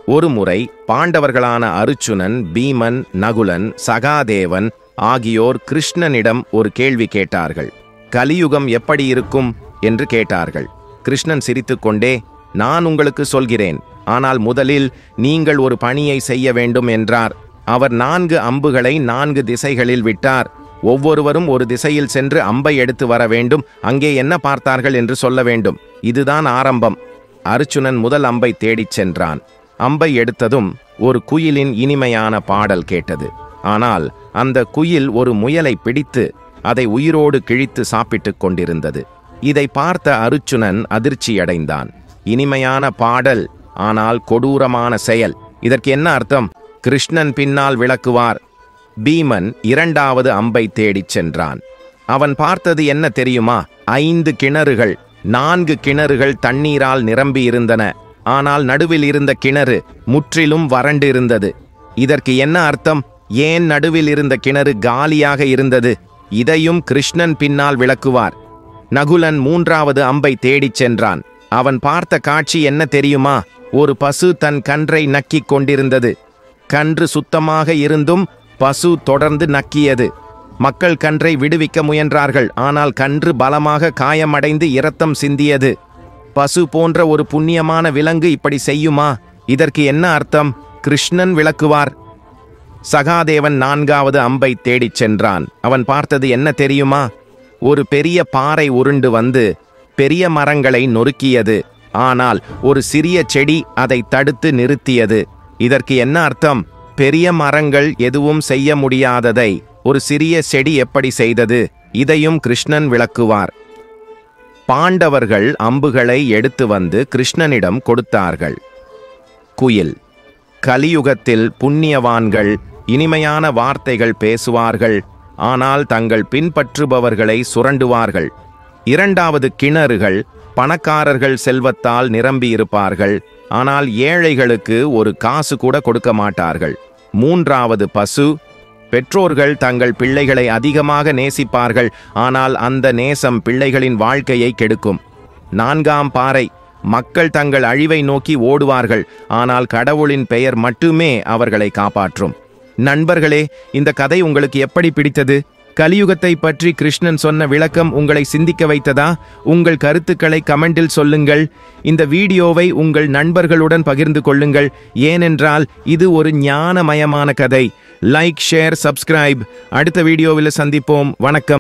ஒருமுறை பாண்டவர்களான அருச்சுனன், பீமன், நகுலன், சகாதேவன் ஆகியோர் கிருஷ்ணனிடம் ஒரு கேள்வி கேட்டார்கள். கலியுகம் எப்படி இருக்கும் என்று கேட்டார்கள். கிருஷ்ணன் சிரித்துக்கொண்டே, நான் உங்களுக்கு சொல்கிறேன், ஆனால் முதலில் நீங்கள் ஒரு பணியை செய்ய வேண்டும் என்றார். அவர் 4 அம்புகளை 4 திசைகளில் விட்டார். ஒவ்வொருவரும் ஒரு திசையில் சென்று அம்பை எடுத்து வர வேண்டும். அங்கே என்ன பார்த்தார்கள் என்று சொல்ல வேண்டும். இதுதான் ஆரம்பம். அருச்சுனன் முதல் அம்பை தேடிச் சென்றான். அம்பை எடுத்ததும் ஒரு குயிலின் இனிமையான பாடல் கேட்டது. ஆனால் அந்த குயில் ஒரு முயலை பிடித்து அதை உயிரோடு கிழித்து சாப்பிட்டுக் கொண்டிருந்தது. இதை பார்த்த அருச்சுனன் அதிர்ச்சியடைந்தான். இனிமையான பாடல், ஆனால் கொடூரமான செயல். இதற்கு என்ன அர்த்தம்? கிருஷ்ணன் பின்னால் விளக்குவார். பீமன் 2வது அம்பை தேடிச் சென்றான். அவன் பார்த்தது என்ன தெரியுமா? 5 கிணறுகள். 4 கிணறுகள் தண்ணீரால் நிரம்பி இருந்தன. ஆனால் நடுவில் இருந்த கிணறு முற்றிலும் வறண்டு இருந்தது. இதற்கு என்ன அர்த்தம்? ஏன் நடுவில் இருந்த கிணறு காலியாக இருந்தது? இதையும் கிருஷ்ணன் பின்னால் விளக்குவார். நகுலன் 3வது அம்பை தேடிச் சென்றான். அவன் பார்த்த காட்சி என்ன தெரியுமா? ஒரு பசு தன் கன்றை நக்கிக் கொண்டிருந்தது. கன்று சுத்தமாக இருந்தும் பசு தொடர்ந்து நக்கியது. மக்கள் கன்றை விடுவிக்க முயன்றார்கள். ஆனால் கன்று பலமாக காயமடைந்து இரத்தம் சிந்தியது. பசு போன்ற ஒரு புண்ணியமான விலங்கு இப்படி செய்யுமா? இதற்கு என்ன அர்த்தம்? கிருஷ்ணன் விளக்குவார். சகாதேவன் 4வது அம்பை தேடிச் சென்றான். அவன் பார்த்தது என்ன தெரியுமா? ஒரு பெரிய பாறை உருண்டு வந்து பெரிய மரங்களை நொறுக்கியது. ஆனால் ஒரு சிறிய செடி அதை தடுத்து நிறுத்தியது. இதற்கு என்ன அர்த்தம்? பெரிய மரங்கள் எதுவும் செய்ய முடியாததை ஒரு சிறிய செடி எப்படி செய்தது? இதையும் கிருஷ்ணன் விளக்குவார். பாண்டவர்கள் அம்புகளை எடுத்து வந்து கிருஷ்ணனிடம் கொடுத்தார்கள். குயில். கலியுகத்தில் புண்ணியவான்கள் இனிமையான வார்த்தைகள் பேசுவார்கள். ஆனால் தங்கள் பின்பற்றுபவர்களை சுரண்டுவார்கள். 2வது கிணறுகள். பணக்காரர்கள் செல்வத்தால் நிரம்பியிருப்பார்கள். ஆனால் ஏழைகளுக்கு ஒரு காசு கூட கொடுக்க மாட்டார்கள். 3வது பசு. பெற்றோர்கள் தங்கள் பிள்ளைகளை அதிகமாக நேசிப்பார்கள். ஆனால் அந்த நேசம் பிள்ளைகளின் வாழ்க்கையை கெடுக்கும். 4ஆம் பாறை. மக்கள் தங்கள் அழிவை நோக்கி ஓடுவார்கள். ஆனால் கடவுளின் பெயர் மட்டுமே அவர்களை காப்பாற்றும். நண்பர்களே, இந்த கதை உங்களுக்கு எப்படி பிடித்தது? கலியுகத்தை பற்றி கிருஷ்ணன் சொன்ன விளக்கம் உங்களை சிந்திக்க வைத்ததா? உங்கள் கருத்துக்களை கமெண்டில் சொல்லுங்கள். இந்த வீடியோவை உங்கள் நண்பர்களுடன் பகிர்ந்து கொள்ளுங்கள். ஏனென்றால் இது ஒரு ஞானமயமான கதை. Like, share, subscribe. அடுத்த வீடியோவில் சந்திப்போம். வணக்கம்.